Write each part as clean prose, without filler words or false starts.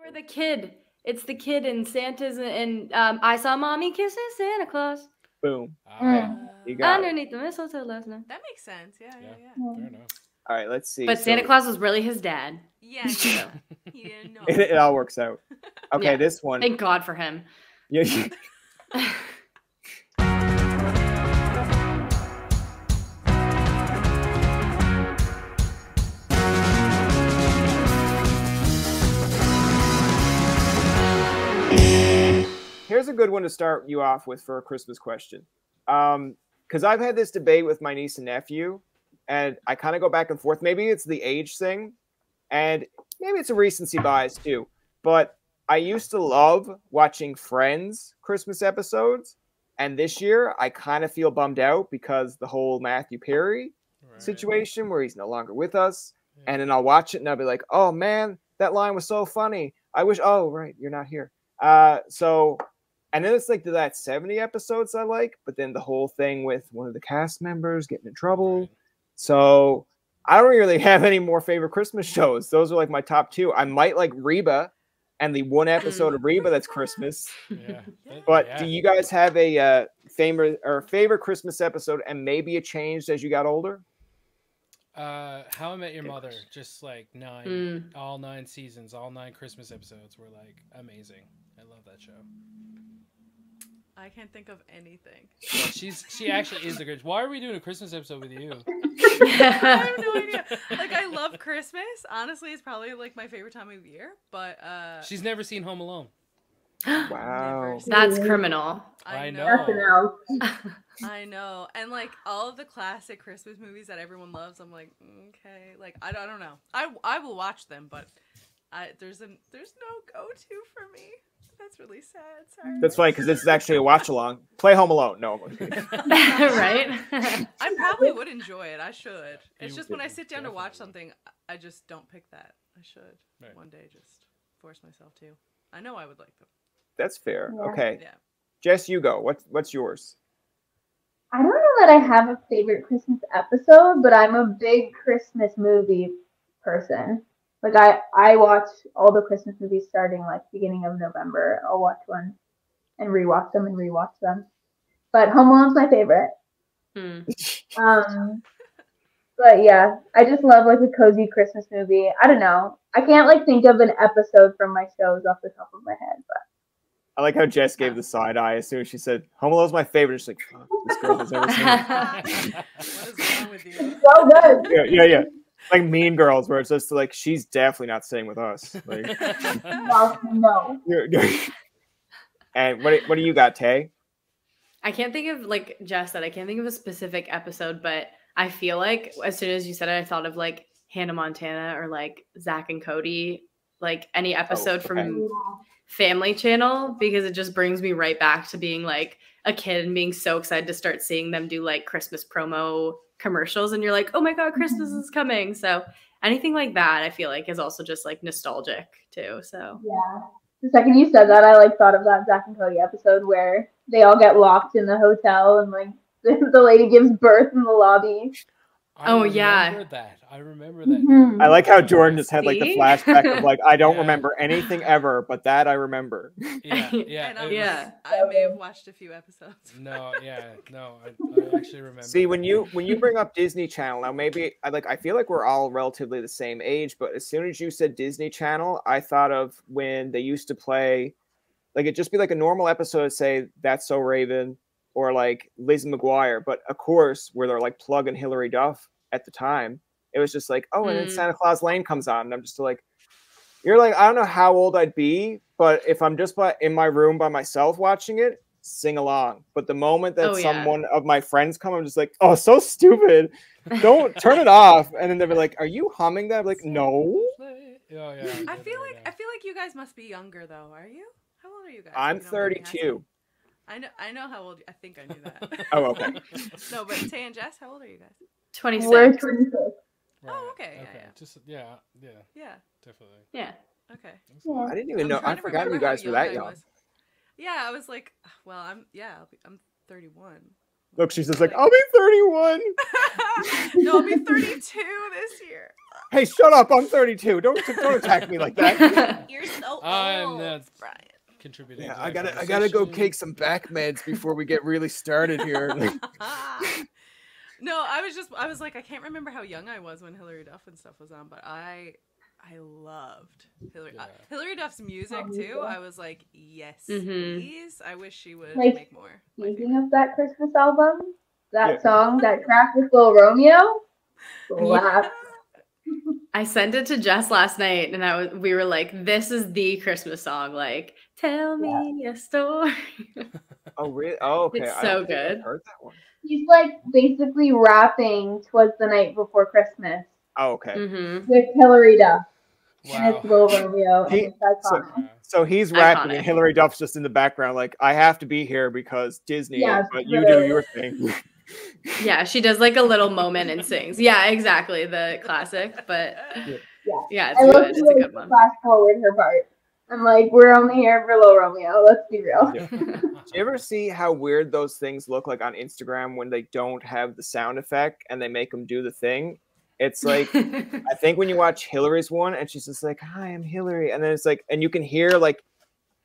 Or the kid. It's the kid in Santa's and I saw mommy kissing Santa Claus. Boom. You got underneath the mistletoe last night. That makes sense. Yeah. Fair enough. All right, let's see. But Santa Claus was really his dad. Yeah, so. He didn't know. It all works out. Okay, this one. Thank God for him. Yeah. Here's a good one to start you off with for a Christmas question. Because I've had this debate with my niece and nephew, and I kind of go back and forth. Maybe it's the age thing, and maybe it's a recency bias too. But I used to love watching Friends Christmas episodes, and this year I kind of feel bummed out because the whole Matthew Perry situation where he's no longer with us. And then I'll watch it and I'll be like, oh man, that line was so funny. I wish, oh, right, you're not here. And then it's like that 70 episodes I like, but then the whole thing with one of the cast members getting in trouble. Right. So I don't really have any more favorite Christmas shows. Those are like my top two. I might like Reba and the one episode of Reba that's Christmas. But do you guys have a favorite Christmas episode and maybe it changed as you got older? How I Met Your Mother, just like all 9 seasons, all 9 Christmas episodes were like amazing. I love that show. I can't think of anything. Yeah, she actually is the Grinch. Why are we doing a Christmas episode with you? I have no idea. Like, I love Christmas. Honestly, it's probably like my favorite time of year. But she's never seen Home Alone. Wow, that's criminal. I know. I know. And like all of the classic Christmas movies that everyone loves, I'm like, okay. Like I don't know. I will watch them, but there's no go-to for me. That's really sad. Sorry. That's funny because this is actually a watch along. Play Home Alone. No. Right? I probably would enjoy it. I should. It's just when I sit down to watch something, I just don't pick that. I should one day just force myself to. I know I would like them. That's fair. Yeah. Okay. Yeah. Jess, you go. What's yours? I don't know that I have a favorite Christmas episode, but I'm a big Christmas movie person. Like I watch all the Christmas movies starting like beginning of November. I'll watch one and rewatch them. But Home Alone's my favorite. But yeah, I just love like a cozy Christmas movie. I don't know. I can't like think of an episode from my shows off the top of my head, but I like how Jess gave the side eye as soon as she said Home Alone's my favorite. She's like, oh, this girl has never seen it. What is wrong with you? So good. Yeah. Like Mean Girls, where it's just like she's definitely not staying with us. Like, no. And what do you got, Tay? I can't think of, like Jess said, I can't think of a specific episode, but I feel like as soon as you said it, I thought of like Hannah Montana or like Zach and Cody, like any episode from Family Channel, because it just brings me right back to being like a kid and being so excited to start seeing them do like Christmas promo commercials, and you're like, oh my god, Christmas is coming. So anything like that I feel like is also just like nostalgic too. So yeah, the second you said that, I like thought of that Zach and Cody episode where they all get locked in the hotel and like the lady gives birth in the lobby. I remember that. Mm-hmm. I like how Jordan just had like the flashback of like, I don't remember anything ever, but that I remember. Yeah. I may have watched a few episodes. I actually remember. See, when you bring up Disney Channel, now maybe I feel like we're all relatively the same age, but as soon as you said Disney Channel, I thought of when they used to play, like it'd just be like a normal episode, say That's So Raven, or like Lizzie McGuire, but of course where they're like plugging Hilary Duff at the time, it was just like, oh, and then Santa Claus Lane comes on, and I'm just like, you're like, I don't know how old I'd be, but if I'm just in my room by myself watching it, sing along. But the moment that someone of my friends come, I'm just like, oh, so stupid. Don't turn it off. And then they'll be like, are you humming that? I'm like, no. I feel like you guys must be younger though. Are you? How old are you guys? I'm 32. I know how old. I think I knew that. Oh, okay. No, but Tay and Jess, how old are you guys? 26. We're 26. Right. Oh, okay. Yeah. Just definitely. Yeah. Okay. I didn't even know. I forgot you guys were that young. Yeah, I was like, well, I'm 31. Look, she's just like, I'll be 31. No, I'll be 32 this year. Hey, shut up! I'm 32. Don't attack me like that. You're so I'm old, not Brian. contributing. Yeah, to I that gotta go conversation. take some back meds before we get really started here. No, I was like, I can't remember how young I was when Hilary Duff and stuff was on, but I loved Hilary. Yeah. Hilary Duff's music too. I was like, yes, please. I wish she would Like, make more. Speaking of that Christmas album, that Yeah. song, that track with Lil Romeo, slap. I sent it to Jess last night, and we were like, "This is the Christmas song." Like, tell me a story. Oh, really? Oh, okay. It's I so don't think I've good. heard that one. He's like basically rapping "'Twas the Night Before Christmas" Oh, okay. Mm-hmm. with Hilary Duff, and Wow. it's Lil Romeo, and it's iconic. So he's rapping, Iconic. and Hilary Duff's just in the background, like, I have to be here because Disney, Yeah, but you do your thing. Yeah, she does like a little moment and sings. Yeah, exactly, the classic. But yeah, it's I love good. It's a good one. fast forward her part. I'm like, we're only here for Lil Romeo. Let's be real. Yeah. Do you ever see how weird those things look like on Instagram when they don't have the sound effect and they make them do the thing? It's like, I think when you watch Hillary's one and she's just like, hi, I'm Hillary. And then it's like, and you can hear like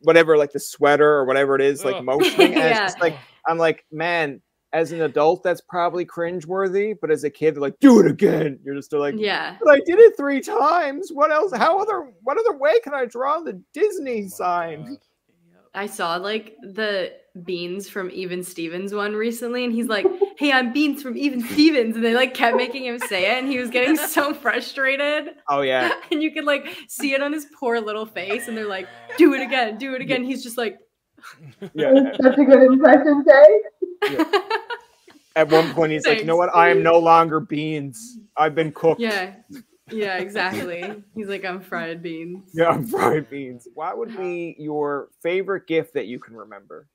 whatever, like the sweater or whatever it is, like Ugh. motioning. And Yeah. it's just like, I'm like, man, as an adult, that's probably cringeworthy. But as a kid, they're like, do it again. You're just like, Yeah. but I did it 3 times. What else? What other way can I draw the Oh Disney my sign? God. I saw like the Beans from Even Stevens one recently, and he's like, "Hey, I'm Beans from Even Stevens," and they like kept making him say it, and he was getting so frustrated. Oh yeah. And you could like see it on his poor little face, and they're like, "Do it again, do it again." He's just like, Yeah. It's such a good impression, Tay. At one point, he's like, you know Thanks. what? I am no longer beans. I've been cooked. yeah, exactly. He's like, "I'm fried beans." Yeah, I'm fried beans. What would be your favorite gift that you can remember?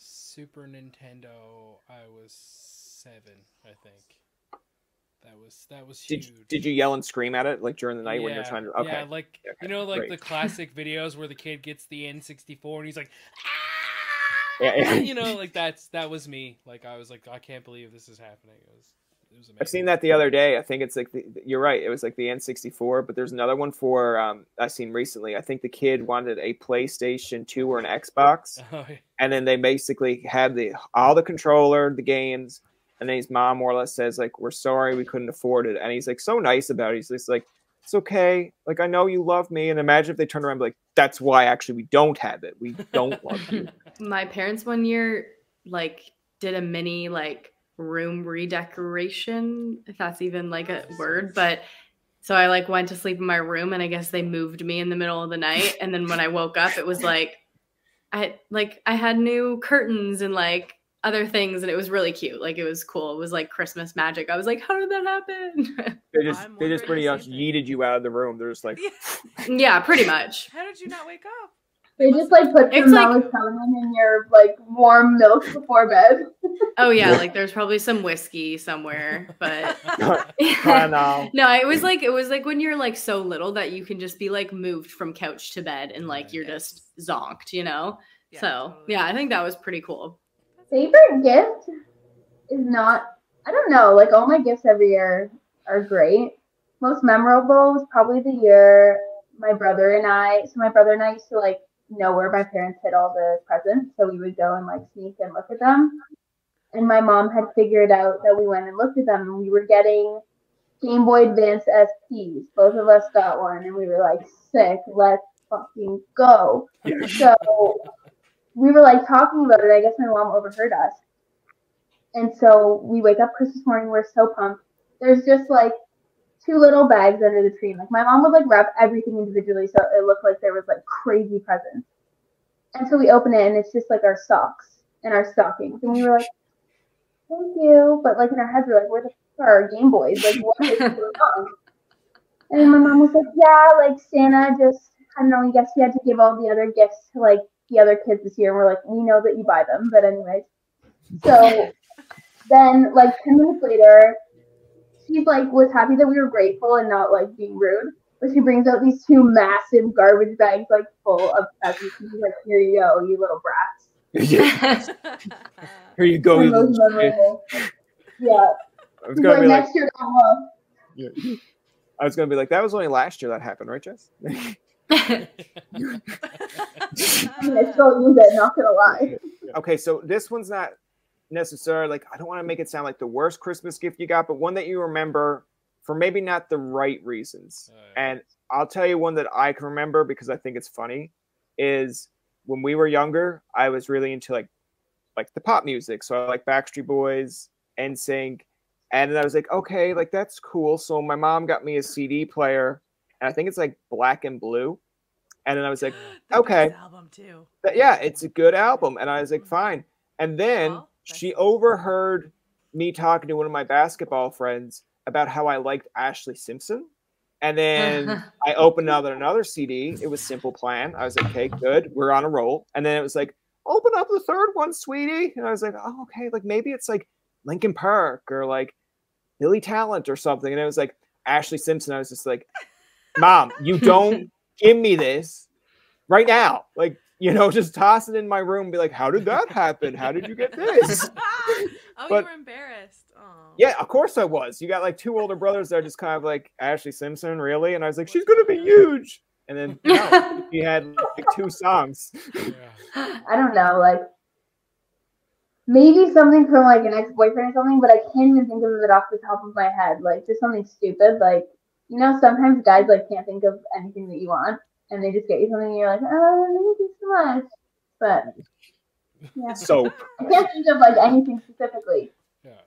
Super Nintendo. I was 7, I think. That was huge. Did you yell and scream at it like during the night when you're trying to? Okay. Yeah, like Okay, you know, like great. the classic videos where the kid gets the N64 and he's like, Yeah. you know, like that was me. Like I was like, I can't believe this is happening. It was amazing. I've seen that the other day. I think it's like you're right. It was like the N64, but there's another one for I've seen recently. I think the kid wanted a PlayStation 2 or an Xbox, Oh, yeah. and then they basically had all the controller, the games, and then his mom more or less says like, "We're sorry, we couldn't afford it," and he's like so nice about it. He's just like, "It's okay. Like I know you love me." And imagine if they turned around and be like, "That's why actually we don't have it. We don't love you." My parents one year like did a mini like room redecoration, if that's even like a word, but so I like went to sleep in my room, and I guess they moved me in the middle of the night, and then when I woke up it was like I had new curtains and like other things, and it was really cute. Like it was cool. It was like Christmas magic. I was like, how did that happen? They just I'm pretty wondering much the same thing. yeeted you out of the room. They're just like, Yeah, pretty much. How did you not wake up? They just like put It's some like- melatonin in your like warm milk before bed. Oh yeah, like there's probably some whiskey somewhere, but I know. no, it was like when you're like so little that you can just be like moved from couch to bed and like you're just zonked, you know? Yeah, So totally. yeah, I think that was pretty cool. Favorite gift is not, I don't know, like all my gifts every year are great. Most memorable was probably the year my brother and I used to like know where my parents hid all the presents, so we would go and like sneak and look at them. And my mom had figured out that we went and looked at them, and we were getting Game Boy Advance SPs. Both of us got one, and we were like, sick, let's fucking go. Yeah. So we were like talking about it. I guess my mom overheard us. And so we wake up Christmas morning, we're so pumped. There's just like 2 little bags under the tree. Like my mom would like wrap everything individually so it looked like there was like crazy presents. And so we open it and it's just like our socks and our stockings. And we were like, thank you. But like in our heads we're like, where the fuck are our Game Boys? Like what is going on? And then my mom was like, yeah, like Santa just, I don't know, I guess he had to give all the other gifts to like the other kids this year. And we're like, we know that you buy them. But anyways. So then like 10 minutes later, she like was happy that we were grateful and not like being rude. But she brings out these 2 massive garbage bags, like, full of presents. And she's like, here you go, you little brats. Yeah. Here you go, you little shit. Yeah. I was She's gonna like, be like, next year, don't look. yeah. I was gonna be like, that was only last year that happened, right, Jess? I mean, I still use it, not gonna lie. Okay, so this one's not necessarily like, I don't want to make it sound like the worst Christmas gift you got, but one that you remember for maybe not the right reasons. And I'll tell you one that I can remember because I think it's funny is when we were younger, I was really into like the pop music. So I like Backstreet Boys, NSYNC, and then I was like, okay, like that's cool. So my mom got me a CD player, and I think it's like Black and Blue. And then I was like, okay, album too. Yeah, it's a good album. And I was like, fine. And then she overheard me talking to one of my basketball friends about how I liked Ashley Simpson. And then I opened another CD. It was Simple Plan. I was like, okay, good. We're on a roll. And then it was like, open up the third one, sweetie. And I was like, oh, okay. Like maybe it's like Linkin Park or like Billy Talent or something. And it was like Ashley Simpson. I was just like, Mom, you don't give me this right now. Like, you know, just toss it in my room and be like, how did that happen? How did you get this? But, you were embarrassed. Oh. Yeah, of course I was. You got like 2 older brothers that are just kind of like, Ashley Simpson, really? And I was like, she's going to be huge. And then no, he had like 2 songs. I don't know, like maybe something from like an ex-boyfriend or something, but I can't even think of it off the top of my head. Like just something stupid. Like, you know, sometimes guys like can't think of anything that you want. And they just get you something and you're like, oh, thank you so much. But yeah. Soap. I can't think of like anything specifically. Yeah.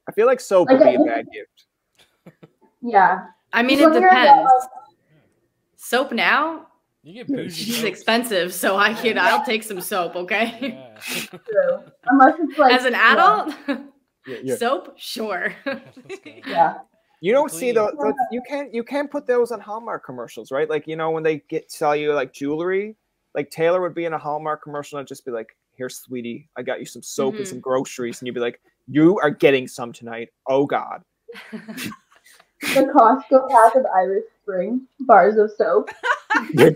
I feel like soap would be a bad gift. Yeah. I mean, it depends. Soap now? You get bougie. She's expensive, so I'll take some soap, okay? Yeah. True. Unless it's like as an adult, Yeah. soap, sure. Yeah. You don't see those. You can't put those on Hallmark commercials, right? Like, you know, when they sell you like jewelry, like Taylor would be in a Hallmark commercial and just be like, "Here, sweetie, I got you some soap and some groceries," and you'd be like, "You are getting some tonight." Oh God. The Costco pack of Irish Spring bars of soap. That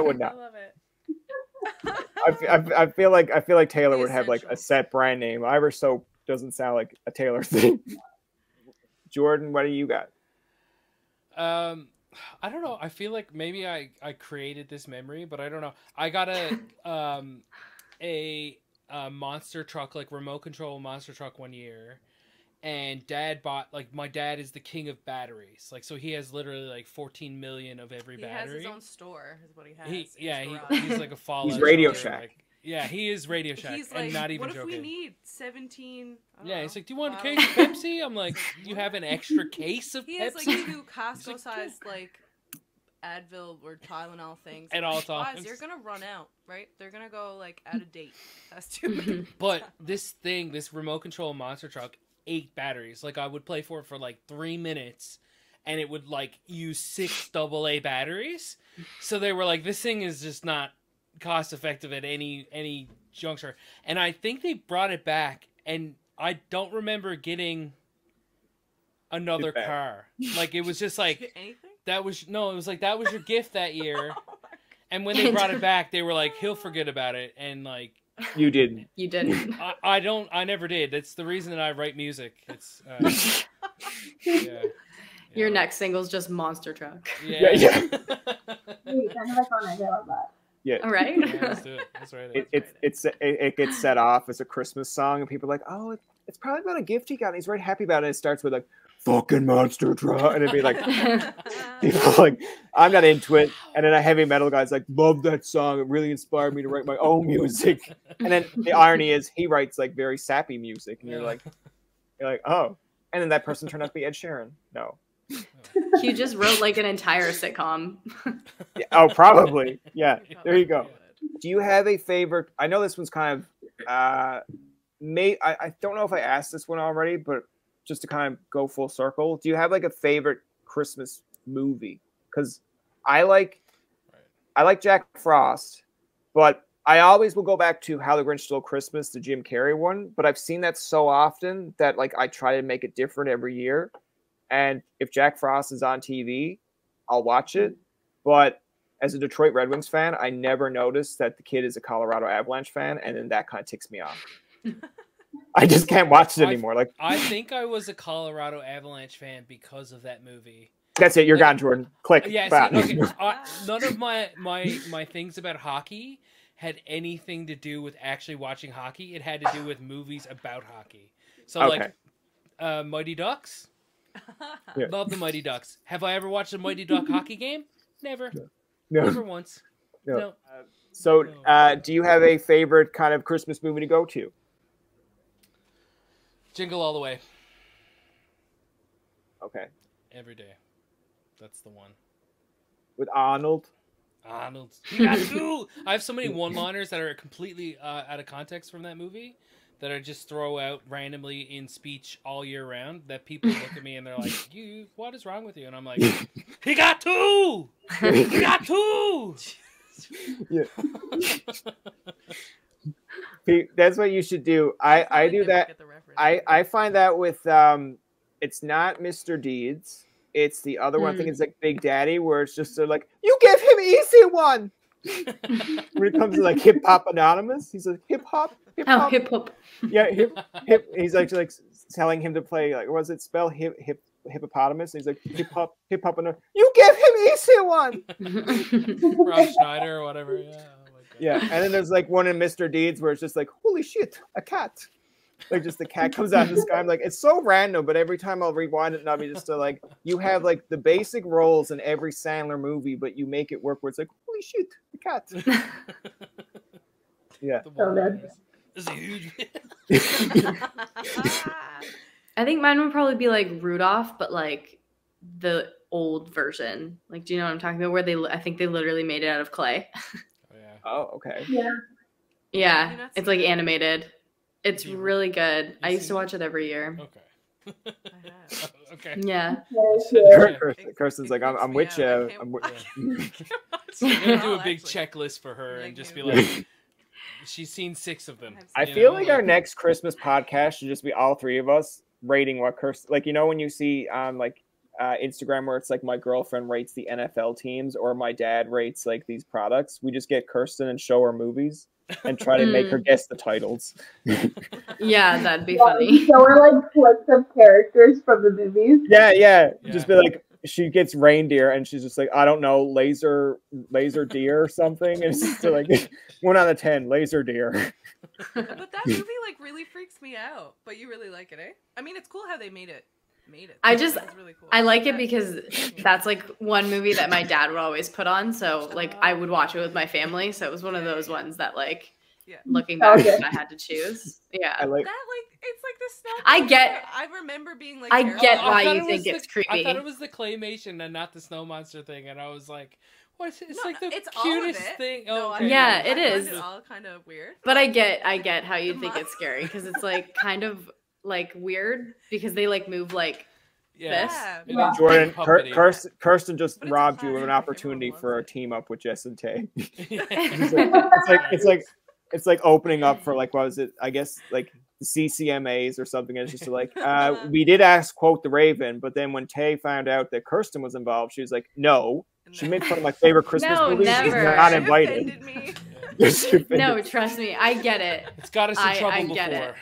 would not. I love it. I feel like Taylor would have like a set brand name. Irish soap doesn't sound like a Taylor thing. Jordan, what do you got? I don't know. I feel like maybe I created this memory, but I don't know. I got a monster truck, like remote control monster truck one year. And Dad bought, like, my dad is the king of batteries. Like, so he has literally like 14 million of every battery. He has his own store, is what he has. He's like a Fallout. He's Radio Shack. Like, yeah, he is Radio Shack. He's and like, not even what joking. if we need 17? Yeah, he's like, do you want a case of Pepsi? I'm like, you have an extra case of Pepsi? He has like 2 Costco-sized like Advil or Tylenol things. At all times. You're gonna run out, right? They're gonna go like out of date. That's too many. But this remote control monster truck, 8 batteries. Like, I would play for it for like 3 minutes and it would like use 6 AA batteries. So they were like, this thing is just not cost effective at any juncture. And I think they brought it back, and I don't remember getting another car. Like, it was just like anything? it was like that was your gift that year. And when they brought it back, they were like, he'll forget about it. And like, you didn't. You didn't. I never did. That's the reason that I write music. It's yeah. Your next single's just Monster Truck. Yeah. Wait, I never thought I love that. Yeah. All right. Yeah, let's do it. That's right. It gets set off as a Christmas song, and people are like, oh, it's probably about a gift he got, and he's very happy about it. And it starts with like, fucking monster truck, and it'd be like, people like, I'm not into it. And then a heavy metal guy's like, love that song. It really inspired me to write my own music. And then the irony is he writes like very sappy music, and you're like, oh. And then that person turned out to be Ed Sheeran. No. You just wrote like an entire sitcom. Yeah, oh, probably. Yeah. There you go. Do you have a favorite? I know this one's kind of I don't know if I asked this one already, but just to kind of go full circle, do you have like a favorite Christmas movie? Because I like Jack Frost, but I always will go back to How the Grinch Stole Christmas, the Jim Carrey one. But I've seen that so often that like I try to make it different every year. And if Jack Frost is on TV, I'll watch it. But as a Detroit Red Wings fan, I never noticed that the kid is a Colorado Avalanche fan, and then that kind of ticks me off. I just can't watch it anymore. Like, I think I was a Colorado Avalanche fan because of that movie. that's it. You're gone, Jordan. Click. Yeah, see, okay. None of my things about hockey had anything to do with actually watching hockey. It had to do with movies about hockey. So like Mighty Ducks. Yeah. Love the Mighty Ducks. Have I ever watched a Mighty Duck hockey game? Never. No. Never once. No. So, do you have a favorite kind of Christmas movie to go to? Jingle All the Way. Okay. Every day. That's the one. With Arnold? Arnold. You got to! I have so many one-liners that are completely out of context from that movie that I just throw out randomly in speech all year round that people look at me and they're like, what is wrong with you? And I'm like, he got two! He got two! Yeah. That's what you should do. I do that. I find that with it's not Mr. Deeds. It's the other one. I think it's like Big Daddy, where it's just like, you give him easy one. When it comes to like Hip Hop Anonymous, he's like hip hop. Oh, hip hop. Yeah, hip. He's actually like telling him to play like, what was it spell hippopotamus? And he's like hip hop Anonymous. You give him easy one. Rob Schneider or whatever. Yeah. Oh my God. Yeah, and then there's like one in Mr. Deeds where it's just like, holy shit, a cat. Like just the cat comes out of the sky. I'm like, it's so random, but every time I'll rewind it and I'll be just like, you have like the basic roles in every Sandler movie, but you make it work where it's like, holy shit, the cat. Yeah. Is a huge. I think mine would probably be like Rudolph, but like the old version. Like, do you know what I'm talking about? Where I think they literally made it out of clay. Oh, yeah. Oh, okay. Yeah. Yeah, it's like animated. It's really good. I used to watch it every year. Okay. Okay. Yeah. Kirsten's like, I'm with you. I'm with I'm gonna do a big checklist for her and just be like, she's seen 6 of them. I feel like our next Christmas podcast should just be all 3 of us rating what Kirsten, like, you know, when you see on like Instagram where it's like my girlfriend rates the NFL teams or my dad rates like these products, we just get Kirsten and show her movies and try to make her guess the titles. Yeah, that'd be funny. So we're like clips of characters from the movies. Yeah. Just be like, she gets reindeer and she's just like, I don't know, laser deer or something. And it's just like 1 out of 10, laser deer. But that movie like really freaks me out. But you really like it, eh? I mean, it's cool how they made it. It's really cool. I like it because that's like one movie that my dad would always put on. So like I would watch it with my family. So it was one of those ones that like looking back, if I had to choose. Yeah. I like that, like it's like the stuff. I remember being like, I get why you think it's creepy. I thought it was the claymation and not the snow monster thing, and I was like, "What? It's like the it's cutest all of it. thing." No, okay. Yeah, I it is. It's all kind of weird. But I get how you think it's scary because it's like kind of like weird because they like move like this. Yeah. Jordan, Kirsten just robbed you of an opportunity for a team up with Jess and Tay. It's like opening up for like, what was it? I guess like the CCMAs or something. And it's just like, we did ask quote the Raven, but then when Tay found out that Kirsten was involved, she was like, no. She made fun of my favorite Christmas movie. She's not invited. No, trust me, I get it. It's got us in trouble before.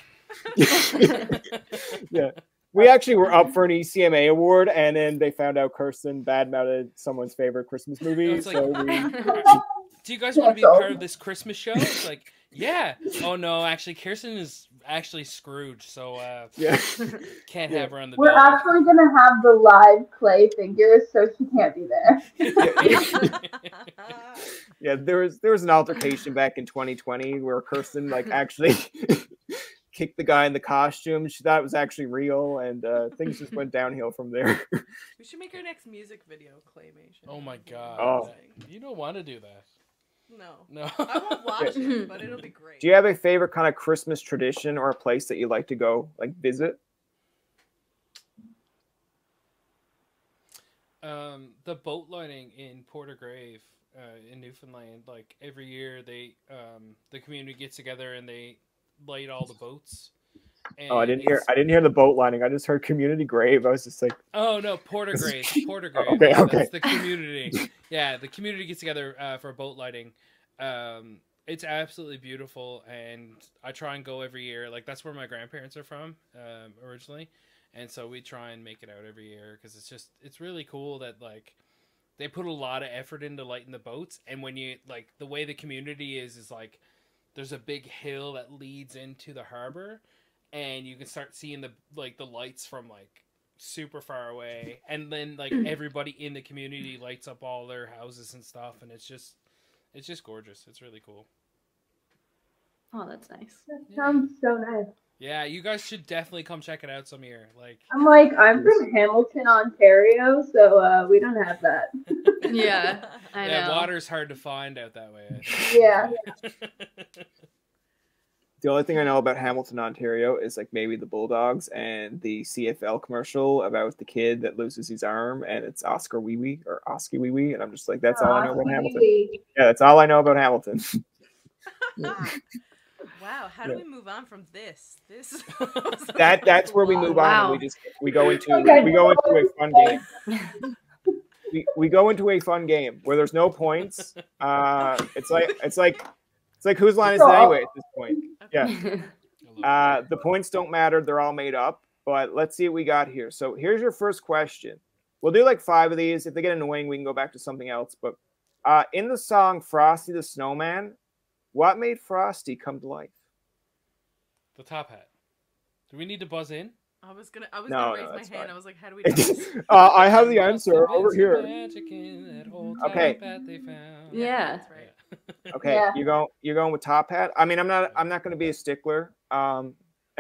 Yeah. We actually were up for an ECMA award, and then they found out Kirsten badmouthed someone's favorite Christmas movie. So do you guys want to be a part of this Christmas show? It's like, yeah. Oh no, actually, Kirsten is actually Scrooge, so can't have her on the. We're actually gonna have the live clay figures, so she can't be there. Yeah, there was an altercation back in 2020 where Kirsten like actually kicked the guy in the costume. She thought it was actually real, and things just went downhill from there. We should make our next music video claymation. Oh my god! Oh. You don't want to do that. No. I won't watch it, but it'll be great. Do you have a favorite kind of Christmas tradition or a place that you like to go like visit? The boat lighting in Portergrave in Newfoundland, like every year they the community gets together and they light all the boats Oh, I And didn't hear the boat lining. I just heard community grave. I was just like, oh no, Porter Grave. Okay, Yeah, okay. that's the community. Yeah, the community gets together for boat lighting. It's absolutely beautiful, and I try and go every year. Like that's where my grandparents are from originally, and so we try and make it out every year because it's really cool that like they put a lot of effort into lighting the boats. And when you like the way the community is like there's a big hill that leads into the harbor, and you can start seeing the lights from like super far away, and then like everybody in the community lights up all their houses and stuff, and it's just gorgeous. It's really cool. Oh, that's nice. That sounds so nice. Yeah, you guys should definitely come check it out some year. Like I'm from Hamilton, Ontario, so we don't have that. Yeah, I know. Water's hard to find out that way. I think. Yeah. the only thing I know about Hamilton, Ontario is like maybe the Bulldogs and the CFL commercial about the kid that loses his arm and it's Oscar Wee Wee or Oski Wee Wee. And I'm just like, that's all I know about Hamilton. Yeah, that's all I know about Hamilton. Wow, how do we move on from this? That's where we move on. And we go into a fun game. We go into a fun game where there's no points. It's like whose line is it anyway at this point? Yeah. The points don't matter. They're all made up. But let's see what we got here. So here's your first question. We'll do like 5 of these. If they get annoying, we can go back to something else. But in the song Frosty the Snowman, what made Frosty come to life? The top hat. Do we need to buzz in? I was gonna raise my hand. Fine. I was like, how do we do this? I have the answer over here. Okay. Yeah. That's right. Okay, Yeah. you're going with top hat. I mean, I'm not going to be a stickler. An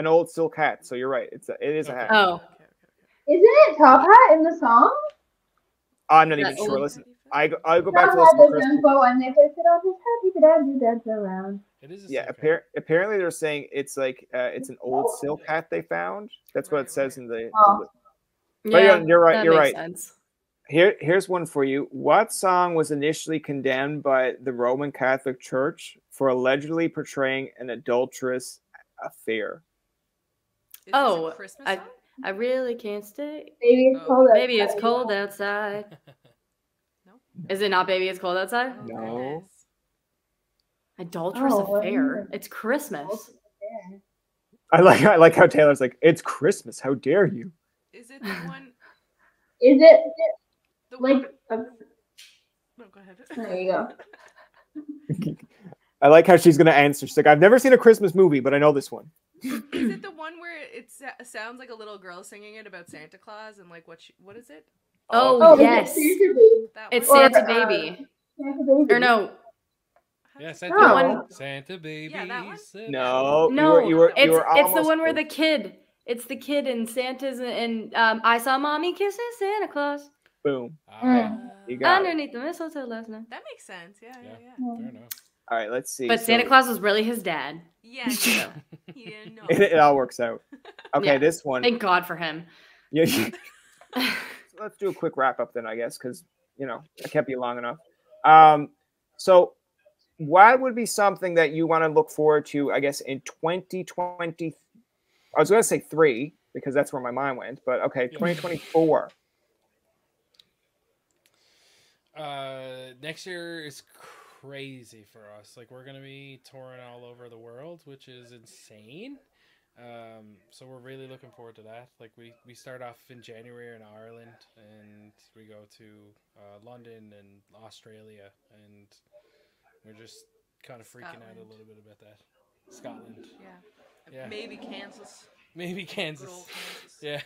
old silk hat. So you're right. It is a hat. Oh, Okay. Isn't it Top Hat in the song? I'm not even That sure. old- Listen, I'll go Top back to Hat listen to was Kristen. info and they placed it on his head. He could have you dance around. It is a Yeah, silk hat. apparently they're saying it's like it's an old silk hat they found. That's what it says in the. Oh. But yeah, you're right. that You're makes right. sense. Here's one for you. What song was initially condemned by the Roman Catholic Church for allegedly portraying an adulterous affair? Is this Oh, a Christmas song? I really can't stay. Baby, it's Oh. cold. Maybe it's outside. cold outside. No. Is it not Baby It's Cold Outside? Oh, No. goodness. Adulterous Oh, what affair. is it? It's Christmas. I like how Taylor's like, it's Christmas. How dare you? Is it the one? Is it The like? one? No, go ahead. There you go. I like how she's gonna answer. She's like, I've never seen a Christmas movie, but I know this one. Is it the one where it sounds like a little girl singing it about Santa Claus and like what is it? Oh, Oh, yes. Is it Santa Baby? That It's one? Santa Baby. Santa Baby. Or no. Yeah, How's it- Santa, No. Santa baby. Yeah, that one? Santa- No, No, you were it's the almost one where close. the kid. It's the kid and Santa's and I saw mommy kissing Santa Claus Boom. Ah, You got it. underneath the mistletoe last night. That makes sense. Yeah. fair enough. All right, let's see. But Santa So- Claus was really his dad. Yeah, yeah. He didn't know. it all works out. Okay, Yeah. this one. Thank God for him. Yeah. Let's do a quick wrap up then, I guess, because I kept you long enough. So what would be something that you want to look forward to, I guess, in 2020? I was going to say 3 because that's where my mind went, but okay, 2024. Next year is crazy for us. Like, we're gonna be touring all over the world, which is insane. So we're really looking forward to that. Like, we start off in January in Ireland, and we go to London and Australia, and we're just kind of freaking out a Scotland. little bit about that. Scotland, Yeah. Maybe Kansas. maybe Good Kansas. old Kansas. Yeah.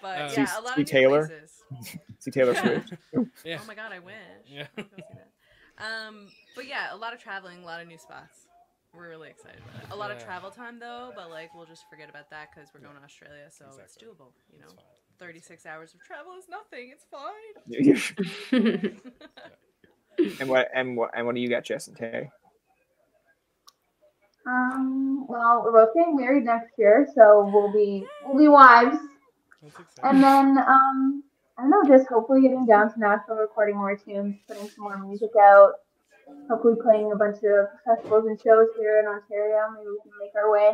But See- yeah, a lot see of new Taylor? places. See Taylor Swift. Yeah. Oh my god, I wish. Yeah. Go see that. But yeah, a lot of traveling, a lot of new spots. We're really excited about it. A lot of Yeah. travel time though, but like we'll just forget about that because we're going to Australia, so it's Exactly. doable. You know, It's fine. 36 hours of travel is nothing. It's fine. and what do you got, Jess and Tay? Well, we're both getting married next year, so we'll be wives. That's exciting. And then I don't know, just hopefully getting down to Nashville, recording more tunes, putting some more music out. Hopefully playing a bunch of festivals and shows here in Ontario. Maybe we can make our way.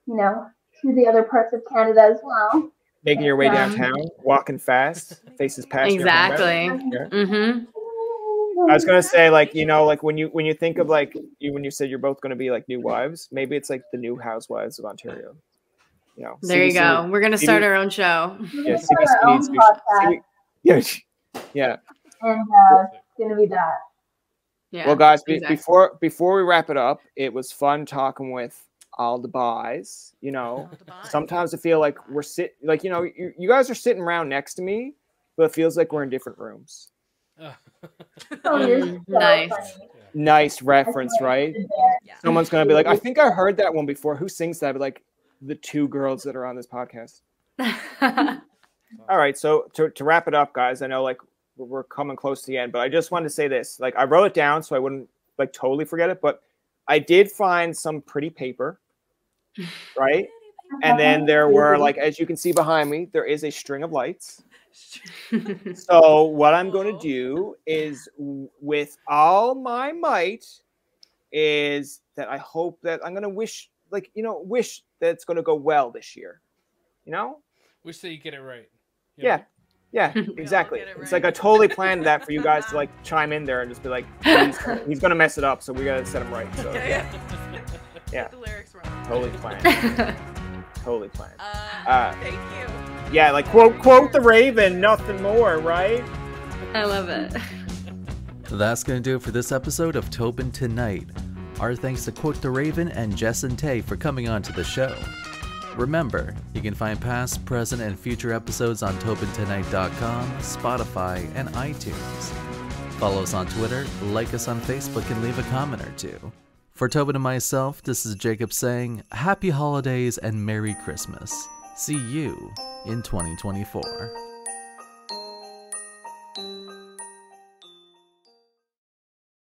to the other parts of Canada as well. Making your way downtown, walking fast, faces past. Exactly. Yeah. Mm-hmm. I was gonna say, like, like when you think of like when you said you're both gonna be like new wives, maybe it's like the new housewives of Ontario. There you go. We're gonna start our own show. Yeah, CBC needs to. Yeah. And it's gonna be that. Yeah. Well, guys, exactly. before we wrap it up, it was fun talking with all the boys. Sometimes I feel like we're you guys are sitting around next to me, but it feels like we're in different rooms. You're so Nice. funny. Nice reference, right? Yeah. Someone's gonna be like, I think I heard that one before. Who sings that? But like the two girls that are on this podcast. All right, so to wrap it up, guys, I know like we're coming close to the end, but I just wanted to say this. Like, I wrote it down so I wouldn't like totally forget it, but I did find some pretty paper, right? And then there were, like, as you can see behind me, there is a string of lights. So what I'm going to do is, with all my might, is that I hope that I'm going to wish that it's going to go well this year. Wish that you get it right. Yeah, exactly. get it It's right. like I totally planned that for you guys to like chime in there and just be like, he's going to mess it up, so we got to set him right. So yeah. Get the lyrics wrong. Totally planned. Totally planned. Thank you. Yeah, like quote the Raven, nothing more, right? I love it. That's going to do it for this episode of Tobin Tonight. Our thanks to Quote the Raven and Jess and Tay for coming on to the show. Remember, you can find past, present, and future episodes on TobinTonight.com, Spotify, and iTunes. Follow us on Twitter, like us on Facebook, and leave a comment or two. For Tobin and myself, this is Jacob saying, Happy Holidays and Merry Christmas. See you in 2024.